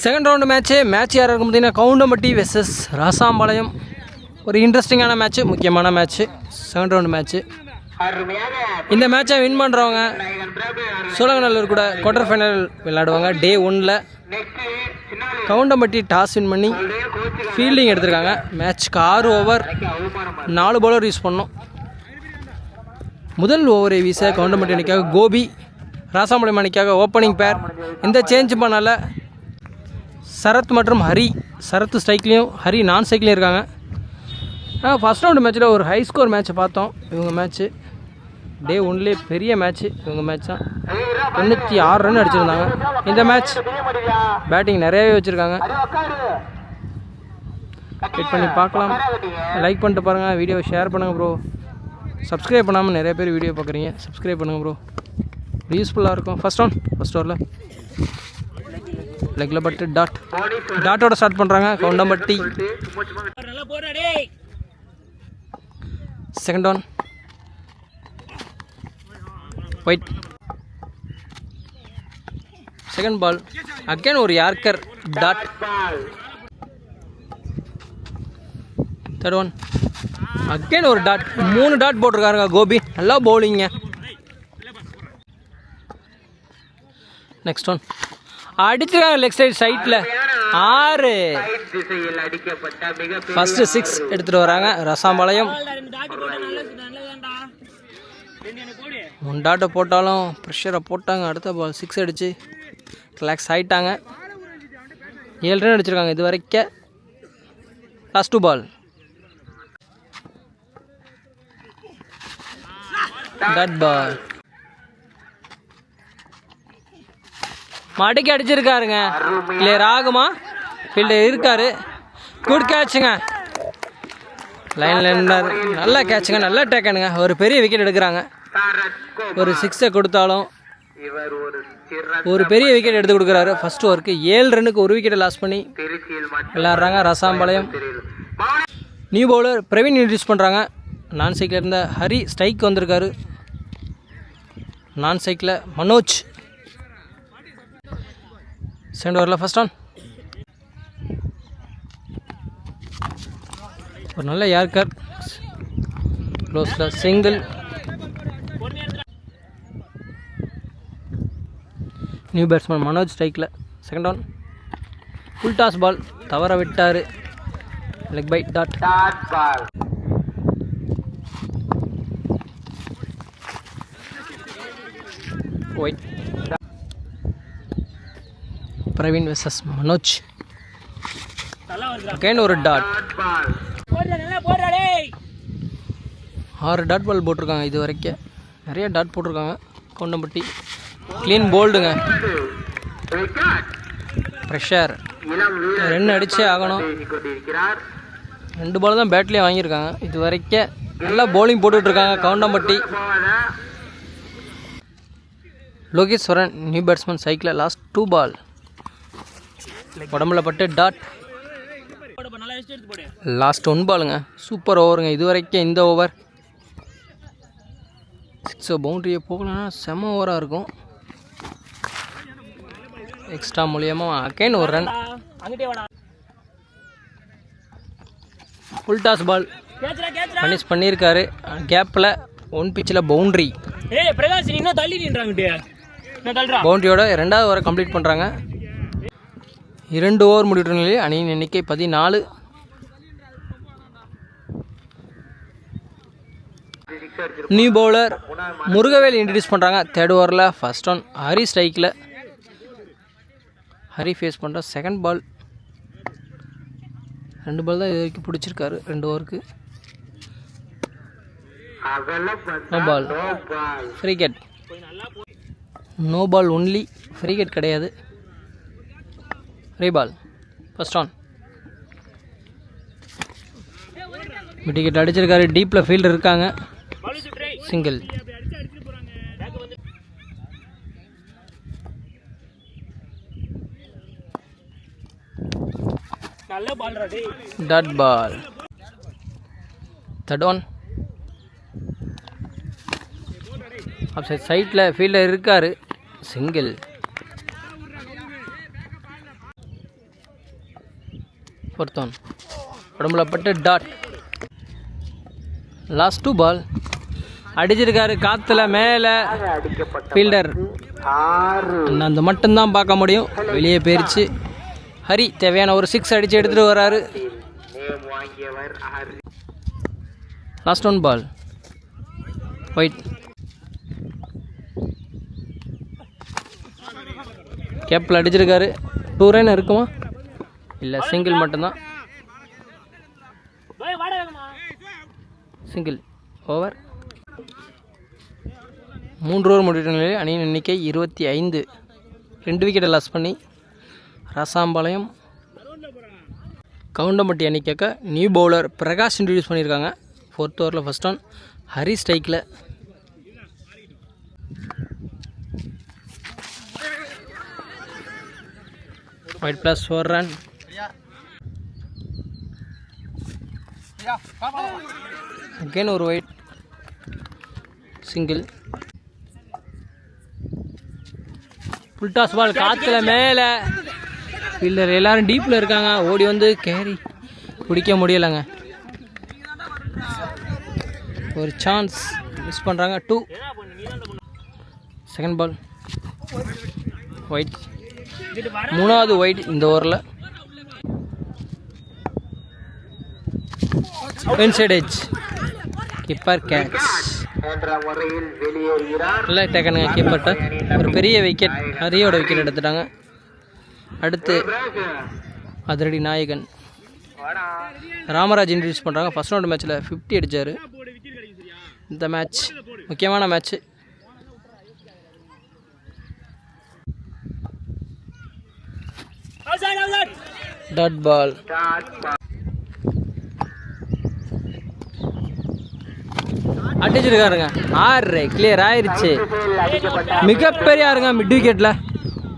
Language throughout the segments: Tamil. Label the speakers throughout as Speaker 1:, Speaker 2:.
Speaker 1: செகண்ட் ரவுண்டு மேட்ச் யார் இருக்கும் பார்த்தீங்கன்னா கவுண்டம்பட்டி வெர்சஸ் ராசாம்பாளையம். ஒரு இன்ட்ரெஸ்டிங்கான மேட்ச்சு, முக்கியமான மேட்ச்சு, செகண்ட் ரவுண்டு மேட்ச்சு. இந்த மேட்சை வின் பண்ணுறவங்க சோழங்கநல்லூர் கூட குவார்டர் ஃபைனல் விளையாடுவாங்க. டே 1ல் கவுண்டம்பட்டி டாஸ் வின் பண்ணி ஃபீல்டிங் எடுத்திருக்காங்க. மேட்ச்க்கு 6 ஓவர் 4 பவுலர் யூஸ் பண்ணோம். முதல் ஓவரை வீச கவுண்டம்பட்டி அணிக்காக கோபி, ராசாம்பாளையம் அணிக்காக ஓப்பனிங் பேர். எந்த சேஞ்ச் பண்ணால சரத் மற்றும் ஹரி. சரத் ஸ்ட்ரைக்லேயும் ஹரி நான் ஸ்ட்ரைக்லேயும் இருக்காங்க. ஃபஸ்ட் ரவுண்டு மேட்ச்சில் ஒரு ஹை ஸ்கோர் மேட்ச்சை பார்த்தோம். இவங்க மேட்ச்சு டே 1லே பெரிய மேட்ச்சு. இவங்க மேட்ச் தான் 96 ரன் அடிச்சிருந்தாங்க. இந்த மேட்ச் பேட்டிங் நிறையவே வச்சுருக்காங்க. வெயிட் பண்ணி பார்க்கலாம். லைக் பண்ணிட்டு பாருங்கள், வீடியோவை ஷேர் பண்ணுங்கள் ப்ரோ. சப்ஸ்கிரைப் பண்ணாமல் நிறைய பேர் வீடியோ பார்க்குறீங்க, சப்ஸ்கிரைப் பண்ணுங்கள் ப்ரோ, யூஸ்ஃபுல்லாக இருக்கும். ஃபஸ்ட் ஓவரில் லெக்கில் பட்டு டாட்டோட ஸ்டார்ட் பண்ணுறாங்க Goundampatti. Second one wide. Second ball again ஒரு yorker dot. Third one again ஒரு டாட். 3 டாட் போட்டிருக்காருங்க கோபி. நல்லா பவுலிங்க. நெக்ஸ்ட் ஒன் அடிச்சிருக்காங்க லெக் சைட்டில் 6. ஃபஸ்ட்டு 6 எடுத்துகிட்டு வராங்க ராசாம்பாளையம். 1 டாட்டை போட்டாலும் ப்ரெஷரை போட்டாங்க. அடுத்த பால் 6 அடித்து ரிலாக்ஸ் ஆகிட்டாங்க. 7 ரன் அடிச்சிருக்காங்க இது வரைக்கும். Last 2 ball dot ball. மடக்கி அடிச்சிருக்காருங்க. கிளியர் ஆகுமா? ஃபீல்டர் இருக்காரு. குட் கேட்சுங்க. லைனில் இருந்தார். நல்லா கேட்சுங்க, நல்லா டேக்கனுங்க. ஒரு பெரிய விக்கெட் எடுக்கிறாங்க. ஒரு 6 கொடுத்தாலும் ஒரு பெரிய விக்கெட் எடுத்து கொடுக்குறாரு. ஃபர்ஸ்ட் ஓவருக்கு 7 ரன்னுக்கு 1 விக்கெட்டை லாஸ் பண்ணி விளையாடுறாங்க Rasampalayam. New bowler Praveen introduce பண்ணுறாங்க. நான் சைக்கில் இருந்த ஹரி ஸ்ட்ரைக் வந்திருக்காரு. நான் சைக்கில் மனோஜ். செகண்ட் ஓவரில் ஃபர்ஸ்ட் ஆன் ஒரு நல்ல யார்க்கர் க்ளோஸில் சிங்கிள். நியூ பேட்ஸ்மேன் மனோஜ் ஸ்ட்ரைக்கில். Second one full toss ball தவற விட்டார். Leg bye dot. Wide. Praveen versus Manoj. Again ஒரு டாட். 6 டாட் பால் போட்டிருக்காங்க இது வரைக்கும். நிறைய டாட் போட்டிருக்காங்க கவுண்டம்பட்டி. க்ளீன் போல்டுங்க. ப்ரெஷர் 2 அடிச்சே ஆகணும். 2 பால் தான் பேட்லேயே வாங்கியிருக்காங்க இது வரைக்கும். நல்லா பவுலிங் போட்டுட்ருக்காங்க கவுண்டம்பட்டி. லோகேஸ்வரன் நியூ பேட்ஸ்மேன் சைக்கிளில். லாஸ்ட் 2 பால் உடம்புல பட்டு டாட். லாஸ்ட் 1 பாலுங்க. சூப்பர் ஓவருங்க இது வரைக்கும். இந்த ஓவர் 6 பவுண்ட்ரியை போகலன்னா செம ஓவராக இருக்கும். எக்ஸ்ட்ரா மூலியமாக அகைன் ஒரு ரன். ஃபுல் டாஸ் பால் ஃபினிஷ் பண்ணியிருக்காரு. கேப்பில் 1 பிச்சில் பவுண்ட்ரி. பவுண்ட்ரியோட 2வது ஓவரை கம்ப்ளீட் பண்ணுறாங்க. 2 ஓவர் முடிவுற்ற நிலையில் அணியின் எண்ணிக்கை 14. நியூ பவுலர் முருகவேல் இன்ட்ரடியூஸ் பண்ணுறாங்க. 3rd ஓவரில் ஃபர்ஸ்ட் ஒன் ஹரி ஸ்ட்ரைக்கில். ஹரி ஃபேஸ் பண்ணுற செகண்ட் பால். 2 பால் தான் இது வரைக்கும் பிடிச்சிருக்காரு 2 ஓவருக்கு. No ball free hit. No ball only, free hit கிடையாது. Reball first one. விக்கெட் அடிச்சிருக்காரு. டீப்பில் ஃபீல்டர் இருக்காங்க. Single. Dot ball. Third one. சைட்டில் ஃபீல்டர் இருக்கார். சிங்கிள். 4th ஒன் உடம்புல பட்டு டாட். லாஸ்ட் 2 பால் அடிச்சிருக்காரு காற்றுல மேலே. ஃபீல்டர் அந்த மட்டும்தான் பார்க்க முடியும், வெளியே போயிடுச்சு. ஹரி தேவையான ஒரு 6 அடித்து எடுத்துகிட்டு வராரு. லாஸ்ட் 1 பால் ஒயிட். கேப்பில் அடிச்சிருக்காரு. 2 ரன் இருக்குமா? இல்லை, சிங்கிள் மட்டும்தான். Single over. 3 ஓவர் முடிட்ட நிலையில் அணியின் எண்ணிக்கை 25. 2 விக்கெட்டை லாஸ் பண்ணி ரசாம்பாளையம் கவுண்டம்பட்டி அணிக்காக நியூ பவுலர் பிரகாஷ் இன்ட்ரடியூஸ் பண்ணியிருக்காங்க. 4th ஓவரில் ஃபர்ஸ்ட் ஒன். ஹரி ஸ்ட்ரைக்கில். Wide plus 4 run. அகெயின் ஒரு wide. Single. Full toss ball காற்றுல மேலே. ஃபீல்டர் எல்லோரும் டீப்பில் இருக்காங்க, ஓடி வந்து கேரி பிடிக்க முடியலைங்க. ஒரு சான்ஸ் மிஸ் பண்ணுறாங்க. 2. Second ball wide. 3வது ஒயிட் இந்த ஓவரில். Inside edge. Keeper catch. நல்லா டேக்கனுங்க கீப்பர்கிட்ட. ஒரு பெரிய விக்கெட், ஹரியோட விக்கெட் எடுத்துட்டாங்க. அடுத்து அதிரடி நாயகன் ராமராஜ் இன்ட்ரடியூஸ் பண்ணுறாங்க. ஃபர்ஸ்ட் ரவுண்ட் மேட்ச்சில் 50 அடித்தார். இந்த மேட்ச் முக்கியமான மேட்ச்சு. Dot ball. அடிச்சிருக்காருங்க. 6 கிளியர் ஆயிடுச்சு. மிகப்பெரிய ஆறுங்க மிட் விக்கெட்டில்.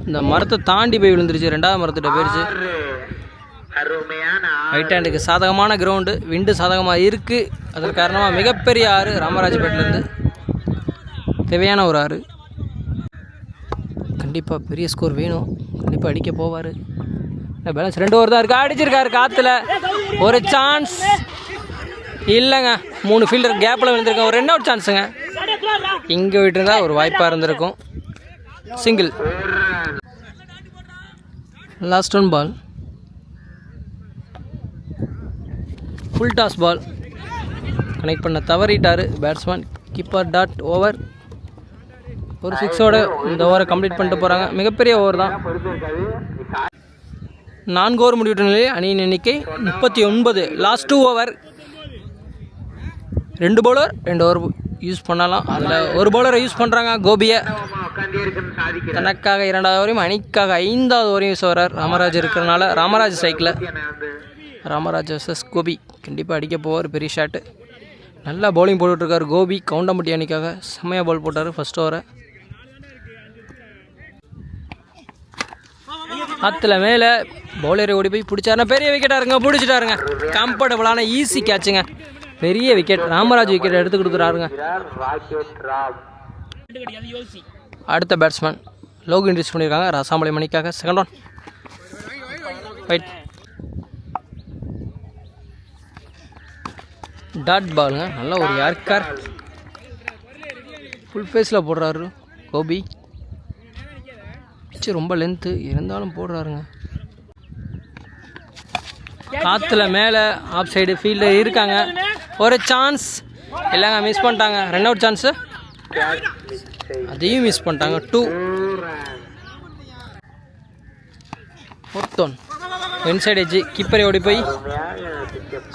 Speaker 1: இந்த மரத்தை தாண்டி போய் விழுந்துருச்சு. 2வது மரத்திட்ட போயிடுச்சு. ரைட் ஹேண்டுக்கு சாதகமான கிரவுண்டு, விண்டு சாதகமாக இருக்குது. அதன் காரணமாக மிகப்பெரிய ஆறு ராமராஜபேட்டிலேருந்து. தேவையான ஒரு ஆறு. கண்டிப்பாக பெரிய ஸ்கோர் வேணும். கண்டிப்பாக அடிக்க போவார். பேலன்ஸ் 2 ஓவர் தான் இருக்குது. அடிச்சிருக்காரு காற்றுல. ஒரு சான்ஸ் இல்லைங்க. 3 ஃபீல்டர் கேப்பில் விழுந்திருக்கேன். ஒரு 2 அவுட் சான்ஸுங்க. இங்கே விட்டுருந்தா ஒரு வாய்ப்பாக இருந்திருக்கும். சிங்கிள். லாஸ்ட் 1 பால் ஃபுல் டாஸ் பால். கனெக்ட் பண்ண தவறிட்டார் பேட்ஸ்மேன். Keeper dot. ஓவர். ஒரு 6ஓட இந்த ஓவரை கம்ப்ளீட் பண்ணிட்டு போகிறாங்க. மிகப்பெரிய ஓவர் தான். 4 ஓவர் முடிவிட்ட நிலையில் அணியின் எண்ணிக்கை 39. Last 2 over. 2 bowler 2 over use பண்ணலாம். அதில் ஒரு பவுலரை யூஸ் பண்ணுறாங்க, கோபியை. தனக்காக 2வது ஓவரையும் அணிக்காக 5வது ஓவரையும் யூஸ் வர்றார். ராமராஜ் இருக்கிறனால ராமராஜ் ஸ்ட்ரைக்கில். ராமராஜ் வர்சஸ் கோபி. கண்டிப்பாக அடிக்க போவார். பெரிய ஷாட்டு. நல்லா பவுலிங் போட்டுட்ருக்கார் கோபி. கவுண்டம்பட்டி அணிக்காக செம்மையாக பால் போட்டார் ஃபர்ஸ்ட் ஓவரை. ஆற்றுல மேலே பவுலரை ஓடி போய் பிடிச்சாருன்னா பெரிய விக்கெட்டாக இருங்க. பிடிச்சிட்டாருங்க. கம்ஃபர்டபுளான ஈஸி கேட்சுங்க. பெரிய விக்கெட். ராமராஜ் விக்கெட் எடுத்து கொடுத்துறாருங்க. அடுத்த பேட்ஸ்மேன் லோகு இன்ட்ரடியூஸ் பண்ணியிருக்காங்க ரசாம்பாளையம் அணிக்காக. Second one right. டாட் பாலுங்க. நல்ல ஒரு யார்கர். ஃபுல் ஃபேஸில் போடுறாரு கோபி. ரொம்ப லென்த்து இருந்தாலும் போடுறாருங்க. காற்றுல மேலே ஆஃப் சைடு ஃபீல்டு இருக்காங்க. ஒரு சான்ஸ் இல்லைங்க. மிஸ் பண்ணிட்டாங்க. 2 அவுட் சான்ஸு. அதையும் மிஸ் பண்ணிட்டாங்க. 2. 4th one inside edge. கீப்பரை ஓடி போய்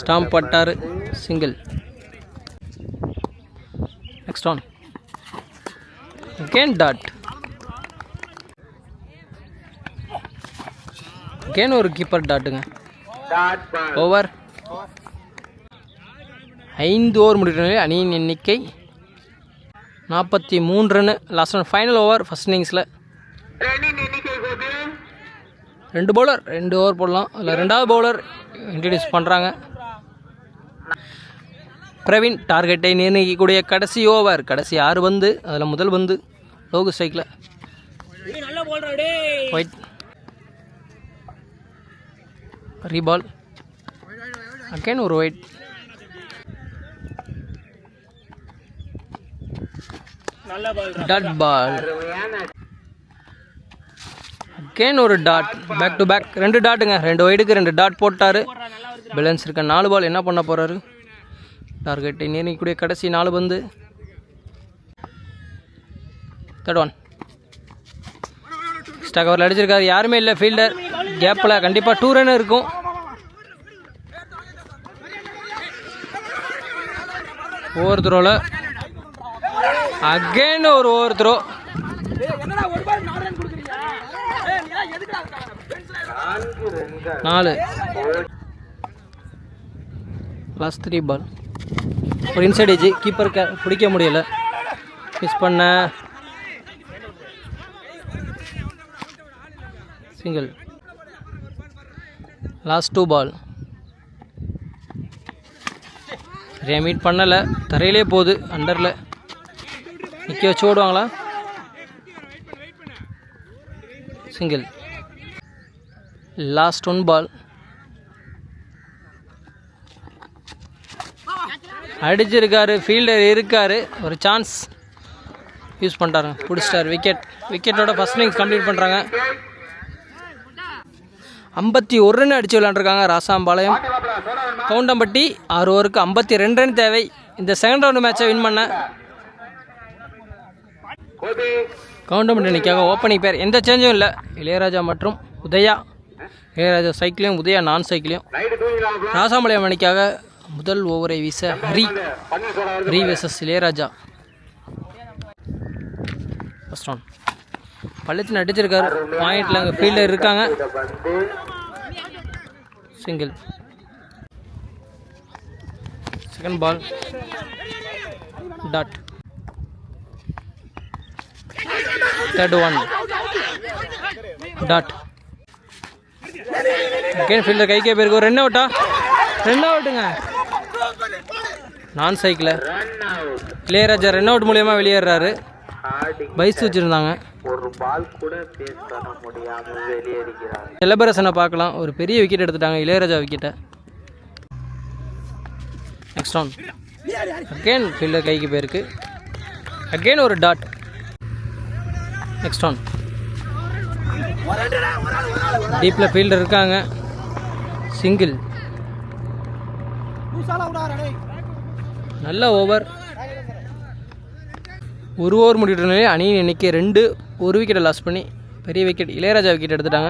Speaker 1: ஸ்டாம்ப் பட்டார். Single. Next one again dot. Again ஒரு கீப்பர் டாட்டுங்க. ஓவர். 5 ஓவர் முடிகிற நிலையில் அணியின் எண்ணிக்கை 43 run. Last one final over first இன்னிங்ஸில். 2 பவுலர் 2 ஓவர் போடலாம். அதில் 2வது பவுலர் இன்ட்ரடியூஸ் பண்ணுறாங்க. பிரவீன் டார்கெட்டை நிர்ணயிக்கக்கூடிய கடைசி ஓவர். கடைசி 6 பந்து, அதில் முதல் பந்து லோகு ஸ்ட்ரைக்கில். ஒயிட். ரீபால். அகைன் ஒரு ஒயிட். Dot ball. அகைன் ஒரு டாட். பேக் டு பேக் 2 டாட்டுங்க. 2 ஒயிடுக்கு 2 டாட் போட்டார். பேலன்ஸ் இருக்க 4 பால் என்ன பண்ண போகிறாரு? டார்கெட்டை நீரிக்கூடிய கடைசி 4 பந்து. Third one. எக்ஸ்ட்ரா கவரில் அடிச்சிருக்காரு. யாருமே இல்லை ஃபீல்டர். கேப்பில் கண்டிப்பாக 2 ரன் இருக்கும். ஓவர் த்ரோவில் அகைன் ஒரு ஓவர் த்ரோ. 4. லாஸ்ட் 3 பால். ஒரு இன்சைட் ஏஜ் கீப்பருக்கு பிடிக்க முடியல. மிஸ் பண்ண சிங்கிள். லாஸ்ட் 2 பால். சரியா மீட் பண்ணலை. தரையிலே போகுது. அண்டரில் நிற்க வச்சு ஓடுவாங்களா? சிங்கிள். லாஸ்ட் 1 பால். அடிச்சிருக்காரு. ஃபீல்டர் இருக்கார். ஒரு சான்ஸ் யூஸ் பண்ணிட்டாருங்க. பிடிச்சிட்டார். விக்கெட்டோட ஃபஸ்ட் இன்னிங்ஸ் கம்ப்ளீட் பண்ணுறாங்க. 51 ரன் அடித்து விளையாண்டுருக்காங்க ராசாம்பாளையம். கவுண்டம்பட்டி 6 ஓவருக்கு 52 ரன் தேவை இந்த செகண்ட் ரவுண்டு மேட்சை வின் பண்ண. கவுண்டம்பட்டி அணிக்காக ஓப்பனிங் பேர் எந்த சேஞ்சும் இல்லை. இளையராஜா மற்றும் உதயா. இளையராஜா சைக்கிளையும் உதயா நான் சைக்கிளையும். ராசாம்பாளையம் அணிக்காக முதல் ஓவரை வீச Hari versus Ilayaraja. First round. பள்ளத்தின் அடிச்சிருக்காரு. பாயிண்டில் அங்கே ஃபீல்டர் இருக்காங்க. Single. Second ball. Dot. Third one. Dot. Again fielder கைக்கே போயிருக்கு. ஒரு 2 அவுட்டா? 2 அவுட்டுங்க. நான் சைக்கிள். இளையராஜா 2 அவுட் மூலியமாக வெளியேறாரு. பைஸ் வச்சுருந்தாங்க. ஒரு பால் கூட பேஸ் பண்ண முடியாமல் வெளியேறுகிறார். செலபரேஷனை பார்க்கலாம். ஒரு பெரிய விக்கெட் எடுத்துட்டாங்க இளையராஜா விக்கெட்டை. Next round. அகெயின் ஃபீல்டர் கைக்கு போயிருக்கு. அகெயின் ஒரு டாட். Next round. டீப்பில் ஃபீல்டர் இருக்காங்க. சிங்கிள். நல்ல ஓவர். ஒரு ஓவர் முடிக்கிற நிலையில் அணியின் எண்ணிக்கை 2. ஒரு விக்கெட்டை லாஸ் பண்ணி பெரிய விக்கெட் இளையராஜா விக்கெட் எடுத்துட்டாங்க.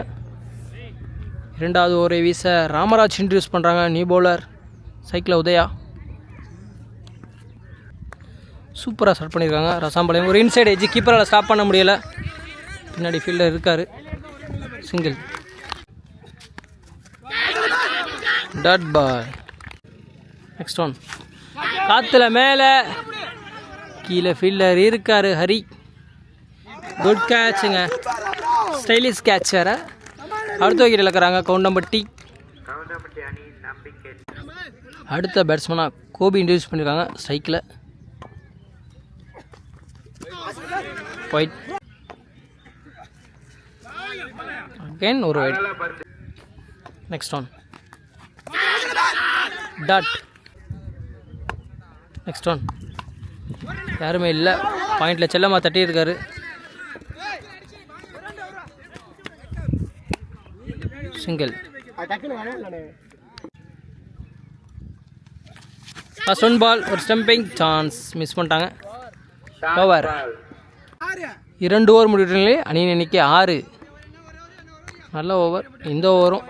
Speaker 1: 2வது ஓவரை வீச ராமராஜ் இன்ட்ரடியூஸ் பண்ணுறாங்க. New bowler cycle Udaya. சூப்பராக ஸ்டார்ட் பண்ணியிருக்காங்க ராசாம்பாளையம். ஒரு இன்சைட் ஏஜ் கீப்பரால் ஸ்டாப் பண்ண முடியலை. பின்னாடி ஃபீல்டர் இருக்கார். Single. Dot ball. Next one. காற்றுல மேலே கீழே ஃபீல்டர் இருக்கார் ஹரி. குட் கேட்சுங்க. ஸ்டைலிஷ் கேட்ச் வேறு. அடுத்த விக்கெட் இழக்கிறாங்க கவுண்டம்பட்டி. அடுத்த பேட்ஸ்மேனாக கோபி இன்ட்ரடியூஸ் பண்ணியிருக்காங்க ஸ்ட்ரைக்கில். ஒயிட். அகைன் ஒரு wide. Next one. Dot. Next one. யாருமே இல்லை. பாயிண்டில் செல்லமாக தட்டியிருக்காரு. சிங்கிள். First one ball. ஒரு ஸ்டம்பிங் சான்ஸ் மிஸ் பண்ணிட்டாங்க. ஓவர். 2 ஓவர் முடிவுகளே அணியின் எண்ணிக்கை 6. நல்ல ஓவர். இந்த ஓவரும்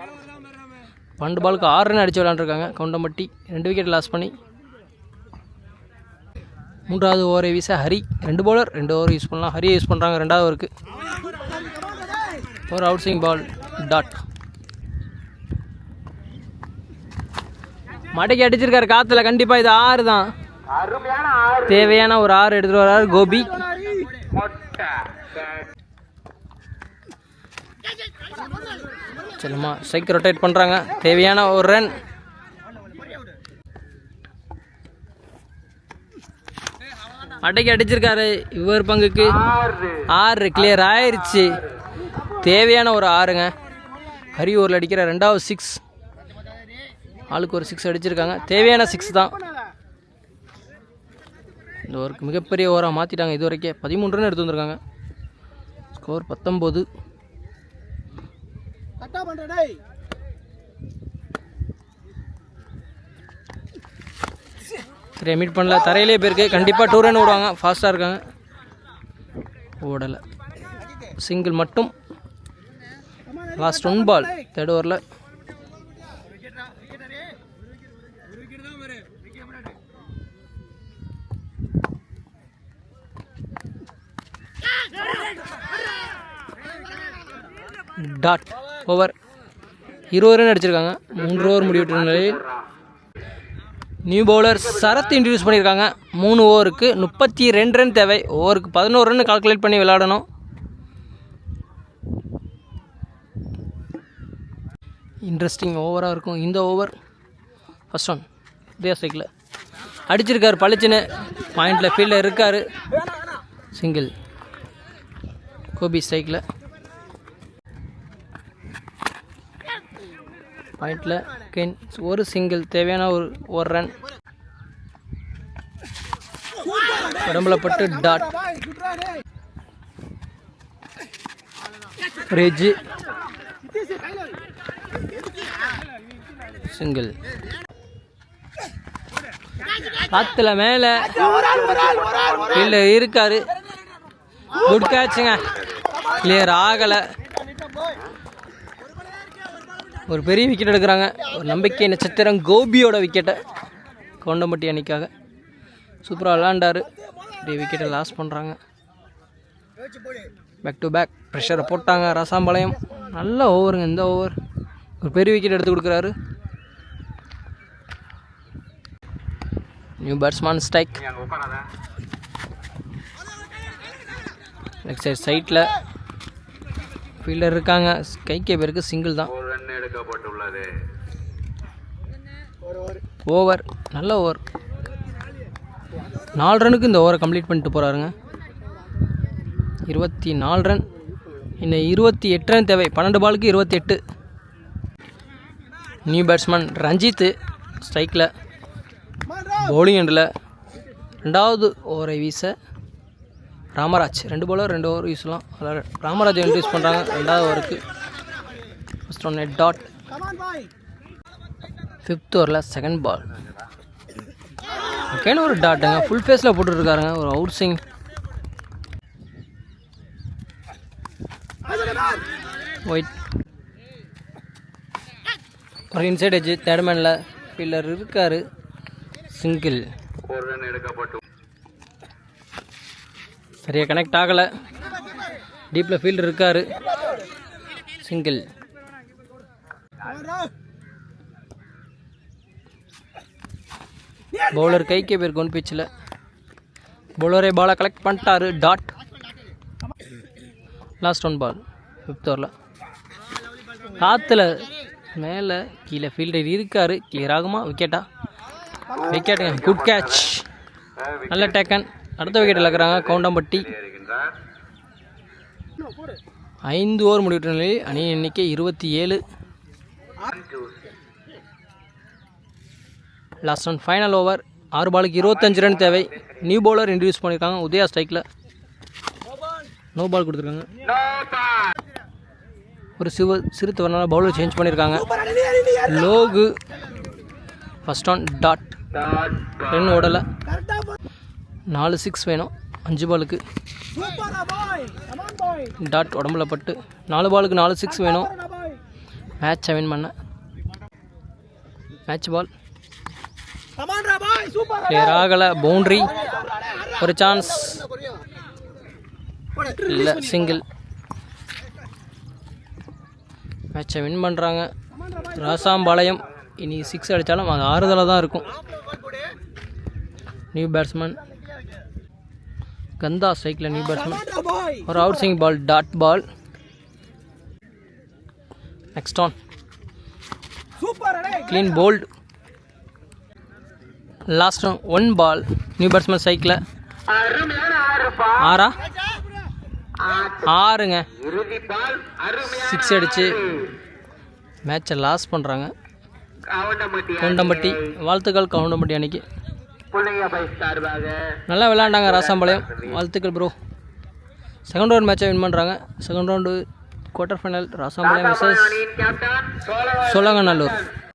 Speaker 1: 12 பாலுக்கு 6 ரன் அடித்து விளையாண்டுருக்காங்க கவுண்டம்பட்டி. 2 விக்கெட் லாஸ் பண்ணி. 3வது ஓவரை வீச ஹரி. 2 பவுலர் 2 ஓவர் யூஸ் பண்ணலாம். ஹரியை யூஸ் பண்ணுறாங்க 2வது ஓவருக்கு. ஒரு அவுட் ஸ்விங் பால். டாட். மடக்கி அடிச்சிருக்காரு காற்றுல. கண்டிப்பாக இது 6 தான். தேவையான ஒரு 6 எடுத்துகிட்டு வர்றாரு கோபி. செல்லமா ஸ்ட்ரைக் ரொட்டேட் பண்ணுறாங்க. தேவையான ஒரு ரன். அடைக்கி அடிச்சிருக்காரு. இவர் பங்குக்கு 6 கிளியர் ஆயிடுச்சு. தேவையான ஒரு 6ங்க. ஹரி ஓவரில் அடிக்கிற 2வது 6. ஆளுக்கு ஒரு 6 அடிச்சிருக்காங்க. தேவையான 6 தான். இந்த ஓவருக்கு மிகப்பெரிய ஓவராக மாற்றிட்டாங்க. இது வரைக்கும் 13 ரன் எடுத்து வந்திருக்காங்க. ஸ்கோர் 19. சரி, மீட் பண்ணல. தரையிலே போயிருக்கு. கண்டிப்பாக 2 ரன் ஓடுவாங்க. ஃபாஸ்ட்டாக இருக்காங்க. ஓடலை. சிங்கிள் மட்டும். லாஸ்ட் 1 பால் தேர்ட் ஓவரில். Dot over. 20 ரன் அடிச்சிருக்காங்க. 3 ஓவர் முடிவிட்ட நிலையில் நியூ பவுலர் சரத் இன்ட்ரடியூஸ் பண்ணியிருக்காங்க. 3 ஓவருக்கு 32 ரன் தேவை. ஓவருக்கு 11 ரன் கால்குலேட் பண்ணி விளையாடணும். இன்ட்ரெஸ்டிங் ஓவராக இருக்கும் இந்த ஓவர். ஃபர்ஸ்ட் ஒன் இதே ஸ்ட்ரைக்கில் அடிச்சிருக்காரு. பளிச்சுன்னு பாயிண்டில் ஃபீல்டில் இருக்கார். சிங்கிள். கோபி ஸ்ட்ரைக்கில் பாயிண்டில் கென் ஒரு சிங்கிள். தேவையான ஒரு ரன். உடம்புல பட்டு டாட். Reg single. காத்துல மேலே ஃபீல்டில் இருக்காரு. குட் கேட்சுங்க. கிளியர் ஆகலை. ஒரு பெரிய விக்கெட் எடுக்கிறாங்க. ஒரு நம்பிக்கை நட்சத்திரம் கோபியோட விக்கெட்டை கவுண்டம்பட்டி அணிக்காக சூப்பராக விளாண்டாரு. பெரிய விக்கெட்டை லாஸ் பண்ணுறாங்க. பேக் டு பேக் ப்ரெஷரை போட்டாங்க. ரசாம்பாளையம் நல்ல ஓவருங்க இந்த ஓவர். ஒரு பெரிய விக்கெட் எடுத்து கொடுக்குறாரு. New batsman strike. Left side சைட்டில் ஃபீல்டர் இருக்காங்க. கைக்கே பேருக்கு சிங்கிள் தான். ஓவர் நல்ல ஓவர். 4 ரனுக்கு இந்த ஓவரை கம்ப்ளீட் பண்ணிட்டு போகிறாருங்க. 24 ரன். இன்னும் 28 ரன் தேவை. 12 பாலுக்கு 28. நியூ பேட்ஸ்மேன் ரஞ்சித் ஸ்ட்ரைக்கில். பவுலிங் எண்டில் 2வது ஓவரை வீச ராமராஜ். 2 பாலர் 2 ஓவர் வீசலாம். அதில் ராமராஜ் இன்ட்ரடியூஸ் பண்ணுறாங்க 2வது ஓவருக்கு. First one net dot. 5th ஓவரில் செகண்ட் பால். ஓகேன்னு ஒரு டாட்டுங்க. ஃபுல் ஃபேஸில் போட்டுருக்காருங்க. ஒரு அவுட் ஸ்விங். ஒயிட். ஒரு இன்சைட் எட்ஜ். தேர்ட் மேனில் ஃபீல்டர் இருக்கார். சிங்கிள். சரியாக கனெக்ட் ஆகலை. டீப்பில் ஃபீல்டர் இருக்கார். சிங்கிள். பவுலர் கைக்கே பேருக்கு ஒன் பிச்சில். பவுலரே பாலை கலெக்ட் பண்ணிட்டாரு. டாட். லாஸ்ட் 1 பால் 5th ஓவரில். காற்றுல மேலே கீழே ஃபீல்டர் இருக்கார். கிளியர் ஆகுமா? விக்கெட்டா? விக்கெட்டுங்க. Good catch. நல்ல டேக்கன். அடுத்த விக்கெட் இழக்கிறாங்க கவுண்டம்பட்டி. 5 ஓவர் முடிவிட்ட நிலையில் அணி எண்ணிக்கை 27. Last one final over. 6 பாலுக்கு 25 ரன் தேவை. நியூ பவுலர் இன்ட்ரடியூஸ் பண்ணியிருக்காங்க. உதயா ஸ்ட்ரைக்கில். நோ பால் கொடுத்துருக்காங்க. ஒரு சிறுத்தவரனால பவுலர் சேஞ்ச் பண்ணியிருக்காங்க. Logu. First one dot. Run ஓடலை. 4 6 வேணும் 5 பாலுக்கு. டாட் உடம்புல பட்டு 4 பாலுக்கு 4 6 வேணும். மேட்சை வின் பண்ண. மேட்ச் பால் கிளியர் ஆகலை. பவுண்ட்ரி. ஒரு சான்ஸ் இல்லை. சிங்கிள். மேட்சை வின் பண்ணுறாங்க. ராசாம்பாளையம் இனி 6 அடித்தாலும் அது ஆறுதலாக தான் இருக்கும். நியூ பேட்ஸ்மேன் கந்தா ஸ்ட்ரைக்கில். நியூ பேட்ஸ்மேன் ஒரு out swing ball. Dot ball. Next one clean bowled. Last 1 ball. New batsman ஸ்ட்ரைக்கில். 6ங்க. 6 அடித்து மேட்சை லாஸ் பண்ணுறாங்க. கவுண்டம்பட்டி. வாழ்த்துக்கள் கவுண்டம்பட்டி அன்னைக்கு நல்லா விளையாண்டாங்க ராசாம்பாளையம். வாழ்த்துக்கள் ப்ரோ. செகண்ட் ரவுண்ட் மேட்சை வின் பண்ணுறாங்க. Second round quarter final Rasampalayam versus Cholinganallur.